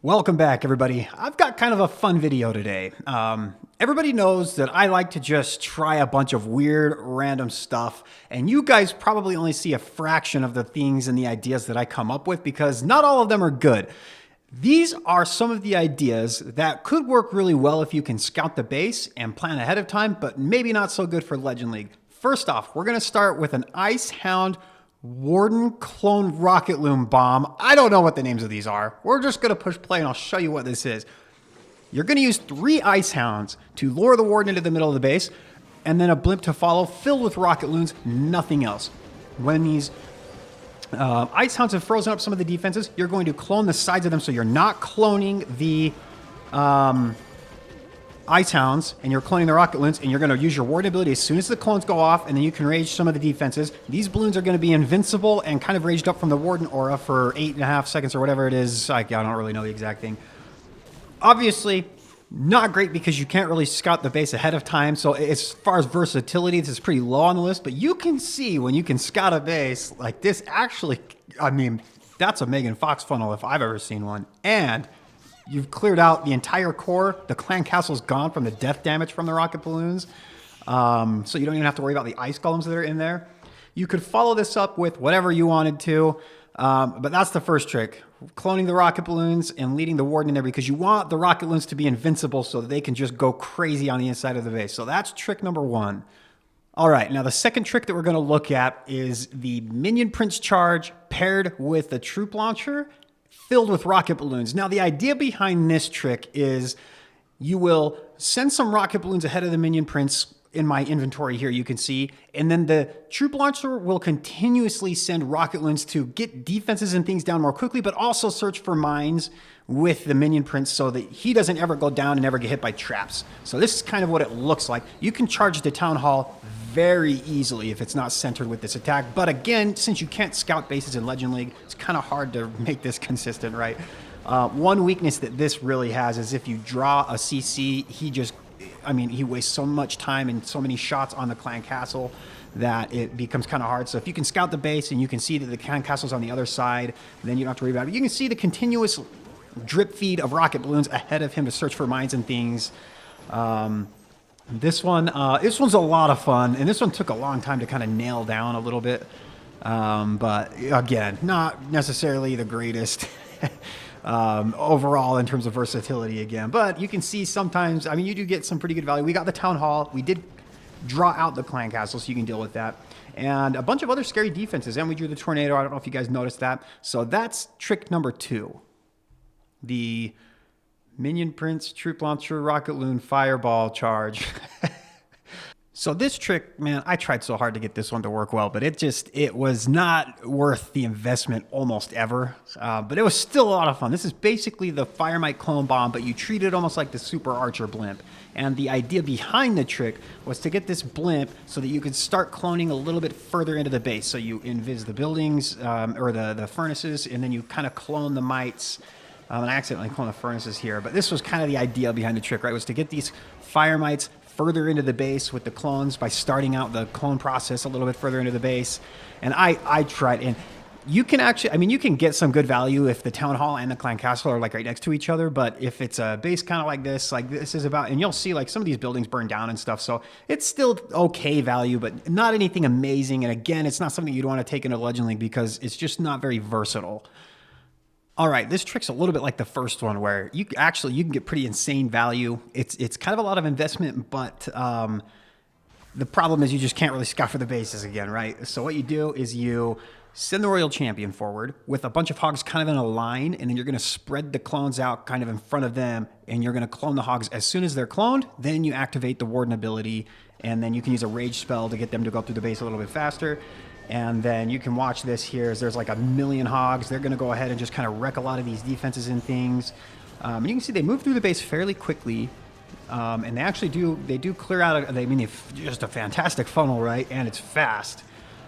Welcome back, everybody. I've got kind of a fun video today. Everybody knows that I like to just try a bunch of weird, random stuff, and you guys probably only see a fraction of the things and the ideas that I come up with because not all of them are good. These are some of the ideas that could work really well if you can scout the base and plan ahead of time, but maybe not so good for Legend League. First off, we're going to start with an Ice Hound Warden Clone Rocket Loon Bomb. I don't know what the names of these are. We're just going to push play and I'll show you what this is. You're going to use 3 Ice Hounds to lure the Warden into the middle of the base, and then a blimp to follow filled with Rocket Loons, nothing else. When these Ice Hounds have frozen up some of the defenses, you're going to clone the sides of them so you're not cloning the Ice Hounds, and you're cloning the Rocket Loons, and you're going to use your Warden ability as soon as the clones go off, and then you can rage some of the defenses. These balloons are going to be invincible and kind of raged up from the Warden aura for 8.5 seconds or whatever it is. I don't really know the exact thing. Obviously, not great because you can't really scout the base ahead of time, so as far as versatility, this is pretty low on the list, but you can see when you can scout a base like this, actually, I mean, that's a Megan Fox funnel if I've ever seen one. And you've cleared out the entire core. The clan castle's gone from the death damage from the rocket balloons. So you don't even have to worry about the ice golems that are in there. You could follow this up with whatever you wanted to. But that's the first trick. Cloning the rocket balloons and leading the Warden in there because you want the rocket balloons to be invincible so that they can just go crazy on the inside of the base. So that's trick number 1. All right, now the second trick that we're going to look at is the Minion Prince charge paired with the troop launcher filled with rocket balloons. Now, the idea behind this trick is you will send some rocket balloons ahead of the Minion Prince in my inventory here, you can see, and then the troop launcher will continuously send rocket balloons to get defenses and things down more quickly, but also search for mines with the Minion Prince so that he doesn't ever go down and ever get hit by traps. So this is kind of what it looks like. You can charge the Town Hall very easily if it's not centered with this attack. But again, since you can't scout bases in Legend League, it's kind of hard to make this consistent, right? One weakness that this really has is if you draw a CC, he wastes so much time and so many shots on the clan castle that it becomes kind of hard. So if you can scout the base and you can see that the clan castle's on the other side, then you don't have to worry about it. You can see the continuous drip feed of rocket balloons ahead of him to search for mines and things. This one's a lot of fun, and this one took a long time to kind of nail down a little bit. But again, not necessarily the greatest overall in terms of versatility again. But you can see sometimes, I mean, you do get some pretty good value. We got the Town Hall. We did draw out the clan castle, so you can deal with that. And a bunch of other scary defenses. And we drew the tornado. I don't know if you guys noticed that. So that's trick number 2. The Minion Prince, Troop Launcher, Rocket Loon, Fireball charge. So this trick, man, I tried so hard to get this one to work well, but it was not worth the investment almost ever. But it was still a lot of fun. This is basically the Firemite Clone Bomb, but you treat it almost like the Super Archer Blimp. And the idea behind the trick was to get this blimp so that you could start cloning a little bit further into the base. So you invis the buildings or the furnaces, and then you kind of clone the mites. And I accidentally cloned the furnaces here, but this was kind of the idea behind the trick, right? Was to get these fire mites further into the base with the clones by starting out the clone process a little bit further into the base. And I tried, and you can actually, I mean, you can get some good value if the Town Hall and the clan castle are like right next to each other, but if it's a base kind of like this is about, and you'll see like some of these buildings burn down and stuff, so it's still okay value, but not anything amazing. And again, it's not something you'd want to take into Legend League because it's just not very versatile. All right, this trick's a little bit like the first one where you can get pretty insane value. It's kind of a lot of investment, but the problem is you just can't really scout for the bases again, right? So what you do is you send the Royal Champion forward with a bunch of hogs kind of in a line, and then you're going to spread the clones out kind of in front of them, and you're going to clone the hogs as soon as they're cloned. Then you activate the Warden ability, and then you can use a rage spell to get them to go up through the base a little bit faster. And then you can watch this here as there's like a million hogs. They're going to go ahead and just kind of wreck a lot of these defenses and things. And you can see they move through the base fairly quickly. And they do clear out, they've just a fantastic funnel, right? And it's fast.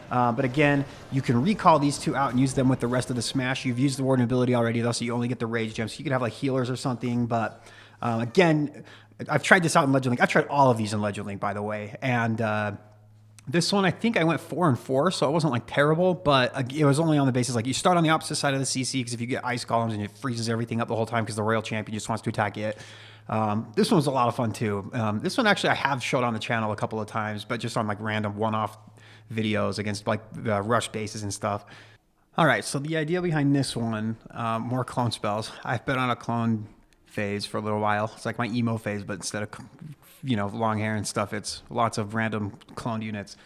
But again, you can recall these 2 out and use them with the rest of the smash. You've used the Warden ability already, though, so you only get the rage gems. So you can have like healers or something. But again, I've tried this out in Legend League. I've tried all of these in Legend League, by the way. And This one, I think I went 4 and 4, so it wasn't like terrible, but it was only on the basis like you start on the opposite side of the CC because if you get ice golems and it freezes everything up the whole time because the royal champion just wants to attack it. This one was a lot of fun too. This one actually I have showed on the channel a couple of times, but just on like random one-off videos against like rush bases and stuff. All right, so the idea behind this one, more clone spells. I've been on a clone phase for a little while. It's like my emo phase, but instead of long hair and stuff, it's lots of random cloned units.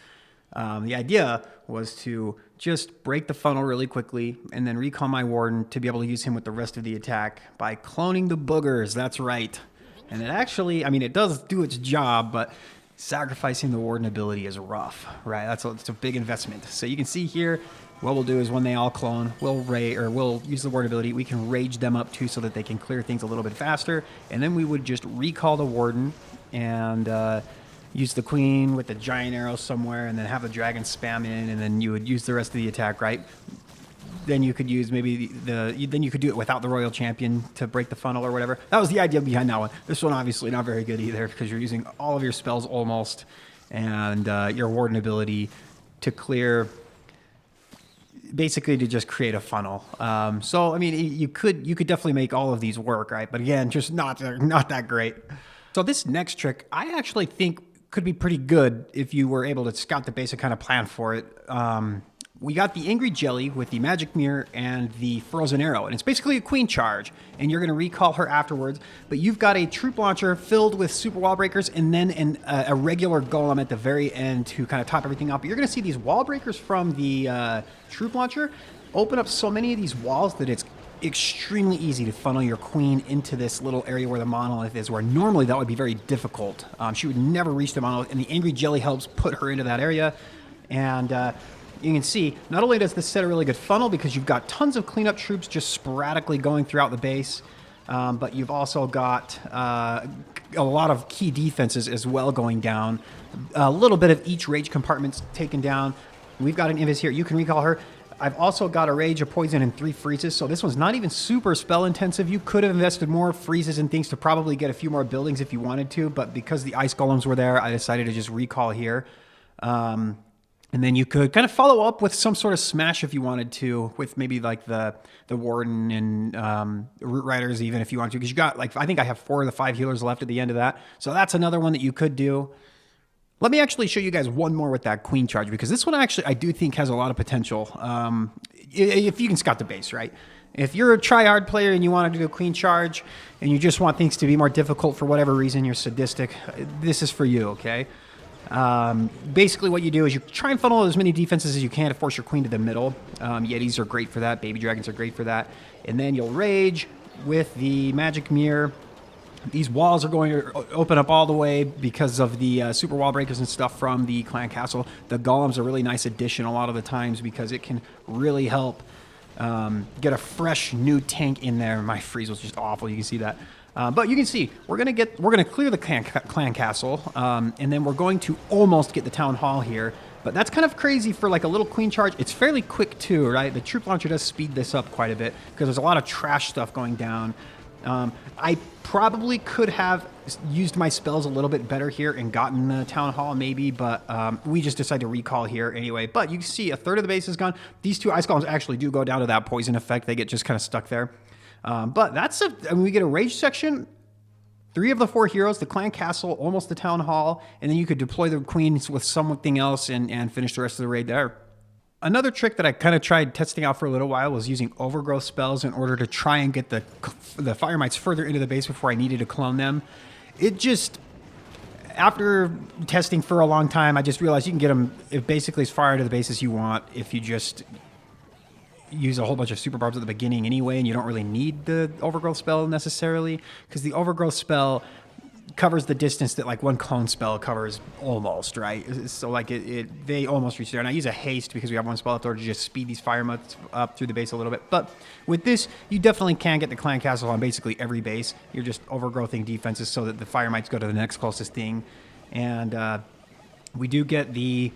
The idea was to just break the funnel really quickly and then recall my warden to be able to use him with the rest of the attack by cloning the boogers. That's right. And it actually, I mean, it does do its job, but sacrificing the warden ability is rough, right? It's a big investment. So you can see here, what we'll do is when they all clone, we'll use the warden ability. We can rage them up too so that they can clear things a little bit faster. And then we would just recall the warden and use the queen with the giant arrow somewhere and then have the dragon spam in, and then you would use the rest of the attack, right? Then you could use maybe then you could do it without the royal champion to break the funnel or whatever. That was the idea behind that one. This one obviously not very good either because you're using all of your spells almost and your warden ability to clear, basically to just create a funnel. So I mean, you could definitely make all of these work, right? But again, just not that great. So this next trick, I actually think could be pretty good if you were able to scout the base and kind of plan for it. We got the Angry Jelly with the Magic Mirror and the Frozen Arrow, and it's basically a queen charge, and you're going to recall her afterwards, but you've got a troop launcher filled with super wall breakers and then a regular golem at the very end to kind of top everything up. But you're going to see these wall breakers from the troop launcher open up so many of these walls that it's extremely easy to funnel your queen into this little area where the monolith is, where normally that would be very difficult. She would never reach the monolith, and the Angry Jelly helps put her into that area. And you can see, not only does this set a really good funnel because you've got tons of cleanup troops just sporadically going throughout the base, but you've also got a lot of key defenses as well going down. A little bit of each rage compartment's taken down. We've got an Invis here. You can recall her. I've also got a Rage, a Poison, and 3 freezes, so this one's not even super spell intensive. You could have invested more freezes and things to probably get a few more buildings if you wanted to, but because the ice golems were there, I decided to just recall here. And then you could kind of follow up with some sort of smash if you wanted to, with maybe like the Warden and Root Riders even if you wanted to, because you got like, I think I have 4 of the 5 healers left at the end of that. So that's another one that you could do. Let me actually show you guys one more with that queen charge, because this one actually I do think has a lot of potential. If you can scout the base, right? If you're a try-hard player and you want to do a queen charge and you just want things to be more difficult for whatever reason, you're sadistic, this is for you, okay? Basically what you do is you try and funnel as many defenses as you can to force your queen to the middle. Yetis are great for that. Baby dragons are great for that. And then you'll rage with the magic mirror. These walls are going to open up all the way because of the super wall breakers and stuff from the clan castle. The golem's a really nice addition a lot of the times because it can really help get a fresh new tank in there. My freeze was just awful. You can see that. But you can see we're gonna clear the clan castle, and then we're going to almost get the town hall here. But that's kind of crazy for like a little queen charge. It's fairly quick too, right? The troop launcher does speed this up quite a bit because there's a lot of trash stuff going down. I probably could have used my spells a little bit better here and gotten the town hall maybe, but we just decided to recall here anyway. But you can see a third of the base is gone. These 2 ice golems actually do go down to that poison effect. They get just kind of stuck there. But that's I mean, we get a rage section, 3 of the 4 heroes, the clan castle, almost the town hall, and then you could deploy the queens with something else and finish the rest of the raid there. Another trick that I kind of tried testing out for a little while was using overgrowth spells in order to try and get the Firemites further into the base before I needed to clone them. It just, after testing for a long time, I just realized you can get them basically as far into the base as you want if you just use a whole bunch of super barbs at the beginning anyway, and you don't really need the overgrowth spell necessarily, because the overgrowth spell covers the distance that like one clone spell covers almost, right? So like they almost reach there. And I use a haste because we have one spell left over to just speed these Firemites up through the base a little bit. But with this, you definitely can get the clan castle on basically every base. You're just overgrowthing defenses so that the Firemites go to the next closest thing. And we do get the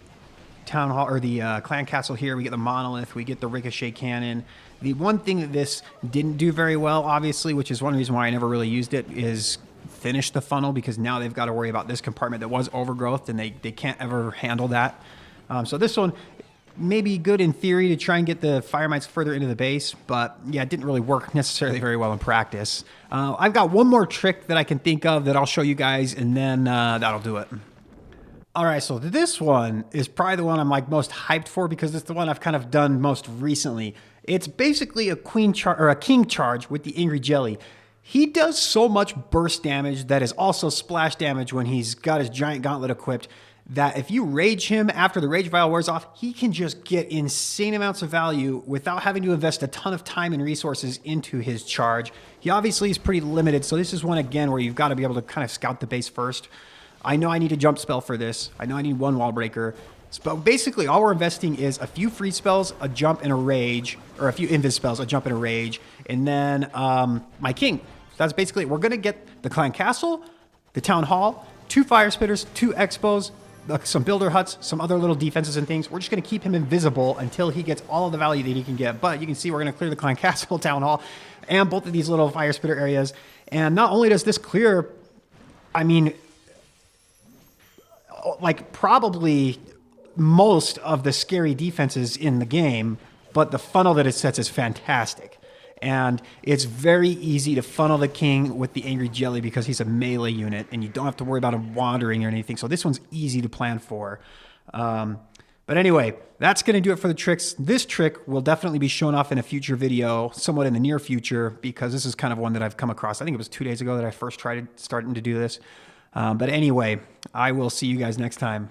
town hall or the clan castle here. We get the monolith. We get the ricochet cannon. The one thing that this didn't do very well, obviously, which is one reason why I never really used it, is finish the funnel because now they've got to worry about this compartment that was overgrowth, and they can't ever handle that. So this one may be good in theory to try and get the Firemites further into the base, but yeah, it didn't really work necessarily very well in practice. I've got one more trick that I can think of that I'll show you guys, and then that'll do it. All right, so this one is probably the one I'm like most hyped for because it's the one I've kind of done most recently. It's basically a king charge with the Angry Jelly. He does so much burst damage that is also splash damage when he's got his giant gauntlet equipped that if you rage him after the rage vial wears off, he can just get insane amounts of value without having to invest a ton of time and resources into his charge. He obviously is pretty limited, so this is one again where you've got to be able to kind of scout the base first. I know I need a jump spell for this. I know I need one wall breaker. But basically, all we're investing is a few freeze spells, a jump, and a rage, or a few invis spells, a jump, and a rage, and then my king. So that's basically it. We're going to get the clan castle, the town hall, 2 fire spitters, 2 expos, some builder huts, some other little defenses and things. We're just going to keep him invisible until he gets all of the value that he can get. But you can see we're going to clear the clan castle, town hall, and both of these little fire spitter areas. And not only does this clear, I mean, like probably most of the scary defenses in the game, but the funnel that it sets is fantastic. And it's very easy to funnel the king with the Angry Jelly because he's a melee unit and you don't have to worry about him wandering or anything. So this one's easy to plan for. But anyway, that's going to do it for the tricks. This trick will definitely be shown off in a future video, somewhat in the near future, because this is kind of one that I've come across. I think it was 2 days ago that I first starting to do this. But anyway, I will see you guys next time.